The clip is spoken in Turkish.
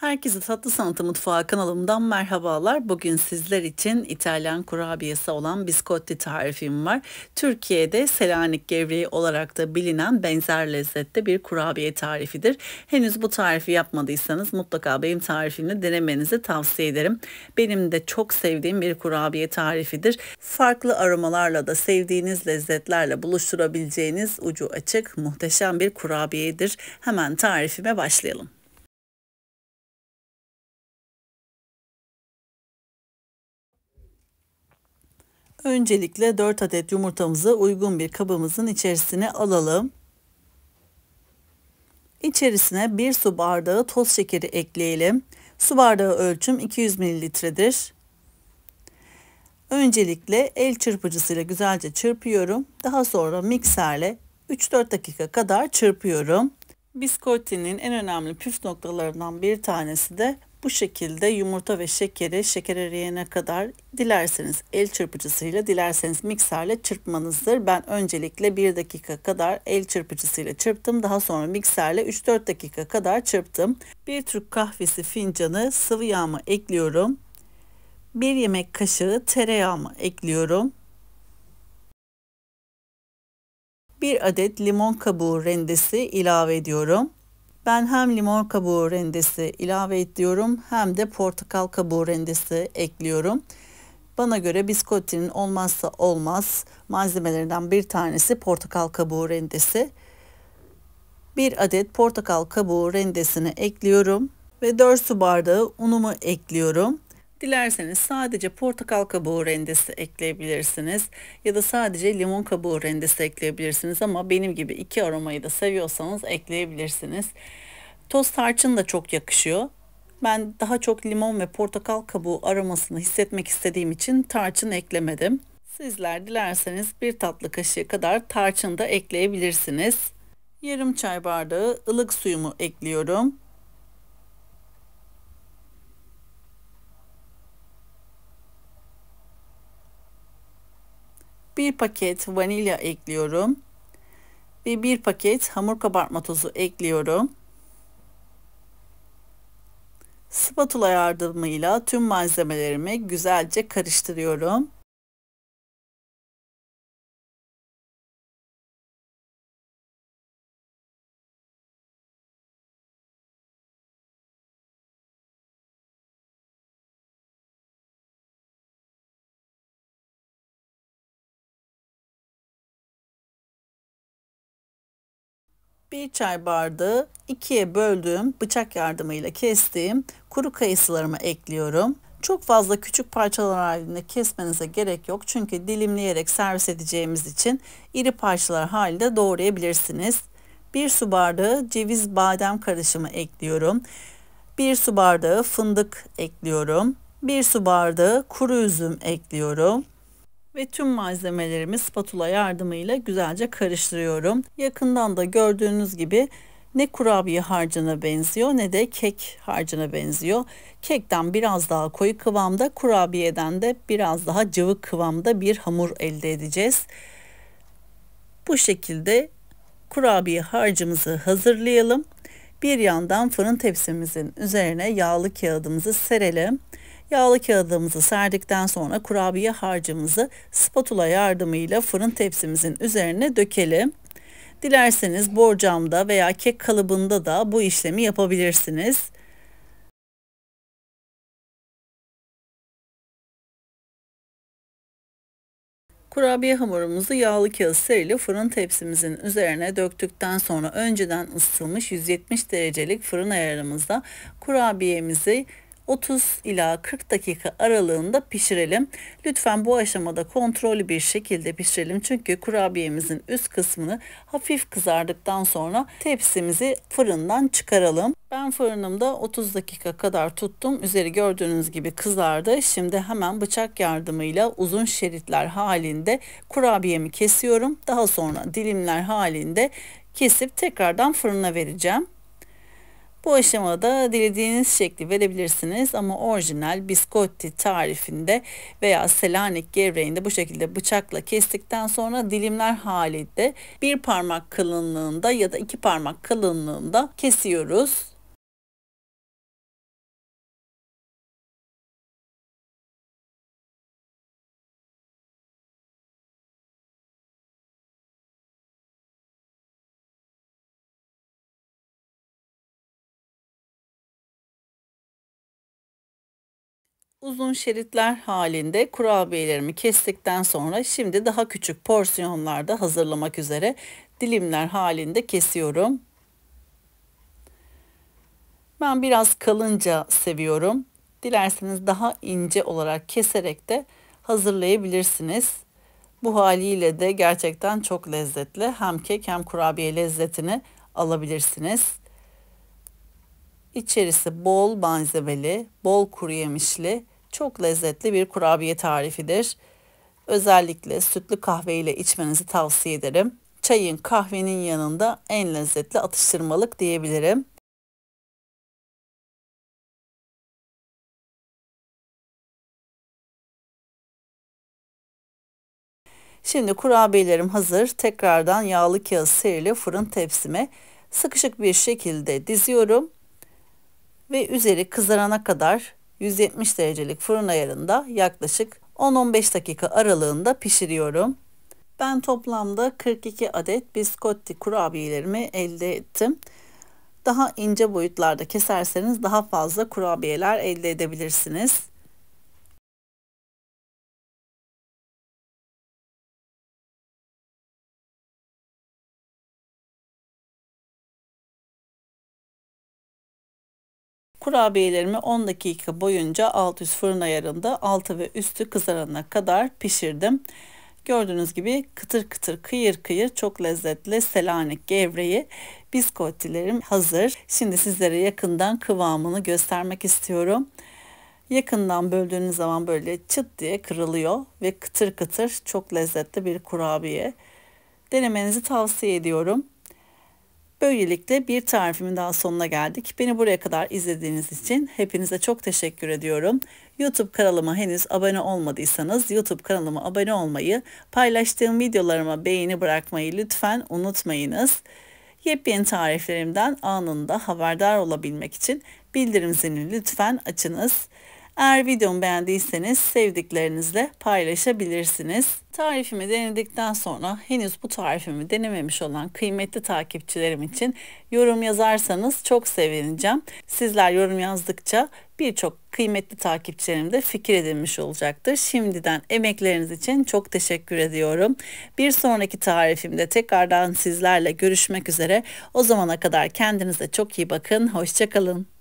Herkese Tatlı Sanatı Mutfağı kanalımdan merhabalar. Bugün sizler için İtalyan kurabiyesi olan biscotti tarifim var. Türkiye'de Selanik gevreği olarak da bilinen benzer lezzette bir kurabiye tarifidir. Henüz bu tarifi yapmadıysanız mutlaka benim tarifimle denemenizi tavsiye ederim. Benim de çok sevdiğim bir kurabiye tarifidir. Farklı aromalarla da sevdiğiniz lezzetlerle buluşturabileceğiniz ucu açık muhteşem bir kurabiyedir. Hemen tarifime başlayalım. Öncelikle 4 adet yumurtamızı uygun bir kabımızın içerisine alalım. İçerisine 1 su bardağı toz şekeri ekleyelim. Su bardağı ölçüm 200 mililitredir. Öncelikle el çırpıcısıyla güzelce çırpıyorum. Daha sonra mikserle 3-4 dakika kadar çırpıyorum. Biscottinin en önemli püf noktalarından bir tanesi de bu şekilde yumurta ve şeker eriyene kadar dilerseniz el çırpıcısıyla dilerseniz mikserle çırpmanızdır. Ben öncelikle 1 dakika kadar el çırpıcısıyla çırptım. Daha sonra mikserle 3-4 dakika kadar çırptım. 1 Türk kahvesi fincanı sıvı yağımı ekliyorum. 1 yemek kaşığı tereyağımı ekliyorum. 1 adet limon kabuğu rendesi ilave ediyorum. Ben hem limon kabuğu rendesi ilave ediyorum hem de portakal kabuğu rendesi ekliyorum. Bana göre biscottinin olmazsa olmaz malzemelerinden bir tanesi portakal kabuğu rendesi. 1 adet portakal kabuğu rendesini ekliyorum ve 4 su bardağı unumu ekliyorum. Dilerseniz sadece portakal kabuğu rendesi ekleyebilirsiniz ya da sadece limon kabuğu rendesi ekleyebilirsiniz ama benim gibi iki aromayı da seviyorsanız ekleyebilirsiniz. Toz tarçın da çok yakışıyor. Ben daha çok limon ve portakal kabuğu aromasını hissetmek istediğim için tarçın eklemedim. Sizler dilerseniz 1 tatlı kaşığı kadar tarçın da ekleyebilirsiniz. Yarım çay bardağı ılık suyumu ekliyorum. 1 paket vanilya ekliyorum ve 1 paket hamur kabartma tozu ekliyorum. Spatula yardımıyla tüm malzemelerimi güzelce karıştırıyorum. Bir çay bardağı ikiye böldüğüm bıçak yardımıyla kestiğim kuru kayısılarımı ekliyorum. Çok fazla küçük parçalar halinde kesmenize gerek yok. Çünkü dilimleyerek servis edeceğimiz için iri parçalar halinde doğrayabilirsiniz. 1 su bardağı ceviz badem karışımı ekliyorum. 1 su bardağı fındık ekliyorum. 1 su bardağı kuru üzüm ekliyorum. Ve tüm malzemelerimi spatula yardımıyla güzelce karıştırıyorum. Yakından da gördüğünüz gibi ne kurabiye harcına benziyor ne de kek harcına benziyor. Kekten biraz daha koyu kıvamda, kurabiyeden de biraz daha cıvık kıvamda bir hamur elde edeceğiz. Bu şekilde kurabiye harcımızı hazırlayalım. Bir yandan fırın tepsimizin üzerine yağlı kağıdımızı serelim. Yağlı kağıdımızı serdikten sonra kurabiye harcımızı spatula yardımıyla fırın tepsimizin üzerine dökelim. Dilerseniz borcamda veya kek kalıbında da bu işlemi yapabilirsiniz. Kurabiye hamurumuzu yağlı kağıt serili fırın tepsimizin üzerine döktükten sonra önceden ısıtılmış 170 derecelik fırın ayarımızda kurabiyemizi 30 ila 40 dakika aralığında pişirelim. Lütfen bu aşamada kontrollü bir şekilde pişirelim. Çünkü kurabiyemizin üst kısmını hafif kızardıktan sonra tepsimizi fırından çıkaralım. Ben fırınımda 30 dakika kadar tuttum. Üzeri gördüğünüz gibi kızardı. Şimdi hemen bıçak yardımıyla uzun şeritler halinde kurabiyemi kesiyorum. Daha sonra dilimler halinde kesip tekrardan fırına vereceğim. Bu aşamada dilediğiniz şekli verebilirsiniz ama orijinal biscotti tarifinde veya Selanik gevreğinde bu şekilde bıçakla kestikten sonra dilimler halinde bir parmak kalınlığında ya da 2 parmak kalınlığında kesiyoruz. Uzun şeritler halinde kurabiyelerimi kestikten sonra şimdi daha küçük porsiyonlarda hazırlamak üzere dilimler halinde kesiyorum. Ben biraz kalınca seviyorum. Dilerseniz daha ince olarak keserek de hazırlayabilirsiniz. Bu haliyle de gerçekten çok lezzetli. Hem kek hem kurabiye lezzetini alabilirsiniz. İçerisi bol malzemeli, bol kuru yemişli, çok lezzetli bir kurabiye tarifidir. Özellikle sütlü kahve ile içmenizi tavsiye ederim. Çayın, kahvenin yanında en lezzetli atıştırmalık diyebilirim. Şimdi kurabiyelerim hazır. Tekrardan yağlı kağıt serili fırın tepsime sıkışık bir şekilde diziyorum ve üzeri kızarana kadar 170 derecelik fırın ayarında yaklaşık 10-15 dakika aralığında pişiriyorum. Ben toplamda 42 adet biscotti kurabiyelerimi elde ettim. Daha ince boyutlarda keserseniz daha fazla kurabiyeler elde edebilirsiniz. Kurabiyelerimi 10 dakika boyunca alt üst fırın ayarında altı ve üstü kızarana kadar pişirdim. Gördüğünüz gibi kıtır kıtır kıyır kıyır çok lezzetli Selanik gevreği biskottilerim hazır. Şimdi sizlere yakından kıvamını göstermek istiyorum. Yakından böldüğünüz zaman böyle çıt diye kırılıyor ve kıtır kıtır çok lezzetli bir kurabiye. Denemenizi tavsiye ediyorum. Böylelikle bir tarifimin daha sonuna geldik. Beni buraya kadar izlediğiniz için hepinize çok teşekkür ediyorum. YouTube kanalıma henüz abone olmadıysanız YouTube kanalıma abone olmayı, paylaştığım videolarıma beğeni bırakmayı lütfen unutmayınız. Yepyeni tariflerimden anında haberdar olabilmek için bildirim zilini lütfen açınız. Eğer videomu beğendiyseniz sevdiklerinizle paylaşabilirsiniz. Tarifimi denedikten sonra henüz bu tarifimi denememiş olan kıymetli takipçilerim için yorum yazarsanız çok sevineceğim. Sizler yorum yazdıkça birçok kıymetli takipçilerim de fikir edinmiş olacaktır. Şimdiden emekleriniz için çok teşekkür ediyorum. Bir sonraki tarifimde tekrardan sizlerle görüşmek üzere. O zamana kadar kendinize çok iyi bakın. Hoşça kalın.